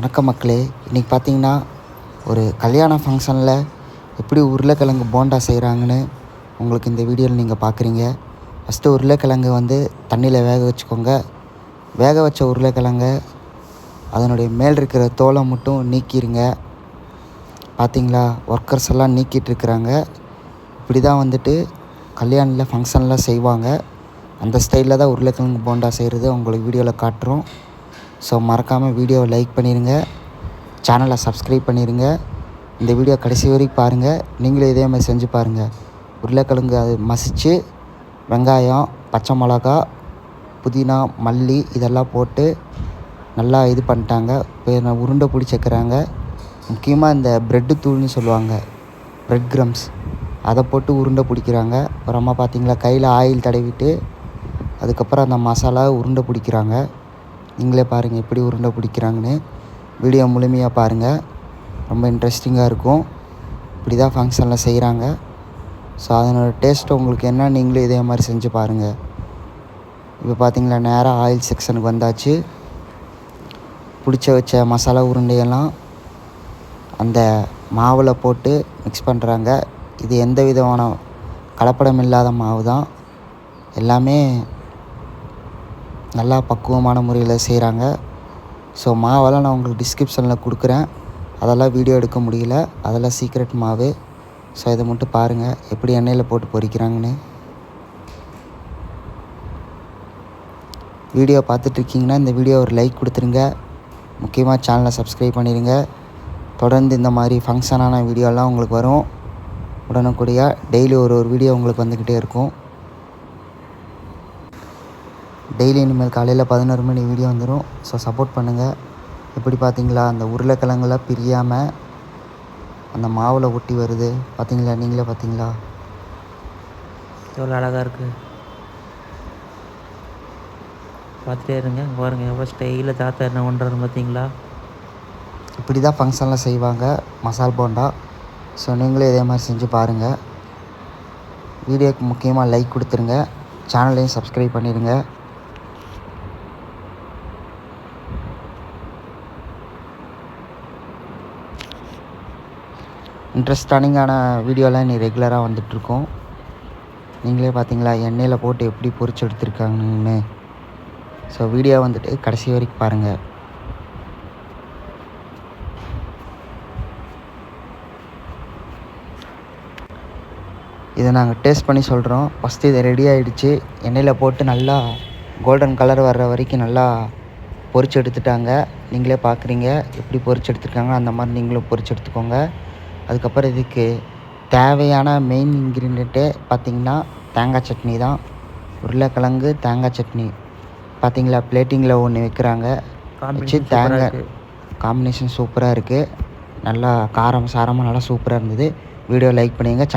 வணக்கம் மக்களே. இன்றைக்கி பார்த்தீங்கன்னா ஒரு கல்யாண ஃபங்க்ஷனில் எப்படி உருளைக்கிழங்கு போண்டா செய்கிறாங்கன்னு உங்களுக்கு இந்த வீடியோவில் நீங்கள் பார்க்குறீங்க. ஃபஸ்ட்டு உருளைக்கிழங்கு தண்ணியில் வேக வச்சுக்கோங்க. வேக வச்ச உருளைக்கிழங்க அதனுடைய மேல் இருக்கிற தோலை மட்டும் நீக்கிடுங்க. பார்த்தீங்களா, ஒர்க்கர்ஸ் எல்லாம் நீக்கிட்டுருக்குறாங்க. இப்படி தான் கல்யாணில் ஃபங்க்ஷனில் செய்வாங்க. அந்த ஸ்டைலில் தான் உருளைக்கிழங்கு போண்டா செய்கிறது உங்களுக்கு வீடியோவில் காட்டுறோம். ஸோ மறக்காமல் வீடியோவை லைக் பண்ணிடுங்க, சேனலை சப்ஸ்கிரைப் பண்ணிடுங்க. இந்த வீடியோ கடைசி வரைக்கும் பாருங்கள். நீங்களும் இதே மாதிரி செஞ்சு பாருங்கள். உருளைக்கிழங்கு அது மசித்து வெங்காயம், பச்சை மிளகா, புதினா, மல்லி இதெல்லாம் போட்டு நல்லா இது பண்ணிட்டாங்க. இப்போ நான் உருண்டை பிடிச்சிக்கிறாங்க. முக்கியமாக இந்த ப்ரெட்டு தூள்னு சொல்லுவாங்க, ப்ரெட் க்ரம்ஸ், அதை போட்டு உருண்டை பிடிக்கிறாங்க. அப்புறமா பார்த்திங்களா, கையில் ஆயில் தடவிட்டு அதுக்கப்புறம் அந்த மசாலா உருண்டை பிடிக்கிறாங்க. நீங்களே பாருங்கள் எப்படி உருண்டை பிடிக்கிறாங்கன்னு. வீடியோ முழுமையாக பாருங்கள், ரொம்ப இன்ட்ரெஸ்டிங்காக இருக்கும். இப்படி தான் ஃபங்க்ஷனில் செய்கிறாங்க. ஸோ அதனோடய டேஸ்ட்டு உங்களுக்கு என்ன, நீங்களும் இதே மாதிரி செஞ்சு பாருங்கள். இப்போ பார்த்திங்களா, நேராக ஆயில் செக்ஷனுக்கு வந்தாச்சு. பிடிச்ச வச்ச மசாலா உருண்டையெல்லாம் அந்த மாவில் போட்டு மிக்ஸ் பண்ணுறாங்க. இது எந்த விதமான கலப்படம் இல்லாத மாவு தான். எல்லாமே நல்லா பக்குவமான முறையில் செய்கிறாங்க. ஸோ மாவெல்லாம் நான் உங்களுக்கு டிஸ்கிரிப்ஷனில் கொடுக்குறேன். அதெல்லாம் வீடியோ எடுக்க முடியல, அதெல்லாம் சீக்ரெட் மாவு. ஸோ இதை மட்டும் பாருங்கள் எப்படி எண்ணெயில் போட்டு பொரிக்கிறாங்கன்னு. வீடியோ பார்த்துட்ருக்கீங்கன்னா இந்த வீடியோ ஒரு லைக் கொடுத்துருங்க. முக்கியமாக சேனலை சப்ஸ்கிரைப் பண்ணிடுங்க. தொடர்ந்து இந்த மாதிரி ஃபங்க்ஷனான வீடியோலாம் உங்களுக்கு வரும். உடனுக்குடியாக டெய்லி ஒரு வீடியோ உங்களுக்கு வந்துக்கிட்டே இருக்கும். டெய்லி இனிமேல் காலையில் 11 மணி வீடியோ வந்துடும். ஸோ சப்போர்ட் பண்ணுங்கள். எப்படி பார்த்தீங்களா, அந்த உருளைக்கிழங்குலாம் பிரியாமல் அந்த மாவில் ஒட்டி வருது. பார்த்தீங்களா, நீங்களே பார்த்தீங்களா எவ்வளோ அழகாக இருக்குது. பார்த்துட்டே இருங்க. பாருங்கள் எவ்வளோ ஸ்டைலில் தாத்தா என்ன பண்ணுறாரு பார்த்தீங்களா. இப்படி தான் ஃபங்க்ஷனில் செய்வாங்க மசால் போண்டா. ஸோ நீங்களே இதே மாதிரி செஞ்சு பாருங்கள். வீடியோக்கு முக்கியமாக லைக் கொடுத்துருங்க, சேனலையும் சப்ஸ்கிரைப் பண்ணிடுங்க. இன்ட்ரெஸ்டானிங்கான வீடியோலாம் நீ ரெகுலராக வந்துட்ருக்கோம். நீங்களே பார்த்தீங்களா எண்ணெயில் போட்டு எப்படி பொரிச்சு எடுத்துருக்காங்கன்னு. ஸோ வீடியோ கடைசி வரைக்கும் பாருங்கள். இதை நாங்கள் டேஸ்ட் பண்ணி சொல்கிறோம். ஃபஸ்ட்டு இதை ரெடி ஆகிடுச்சு. எண்ணெயில் போட்டு நல்லா கோல்டன் கலர் வர்ற வரைக்கும் நல்லா பொரிச்சு எடுத்துட்டாங்க. நீங்களே பார்க்குறீங்க எப்படி பொரிச்சு எடுத்துருக்காங்க. அந்த மாதிரி நீங்களும் பொரிச்சு எடுத்துக்கோங்க. அதுக்கப்புறம் இதுக்கு தேவையான மெயின் இன்க்ரீடியண்ட்டே பார்த்திங்கன்னா தேங்காய் சட்னி தான். உருளைக்கிழங்கு தேங்காய் சட்னி பார்த்திங்களா, பிளேட்டிங்கில் ஒன்று வைக்கிறாங்க வச்சு. தேங்காய் காம்பினேஷன் சூப்பராக இருக்குது. நல்லா காரம் சாரமாக நல்லா சூப்பராக இருந்தது. வீடியோ லைக் பண்ணுங்கள்.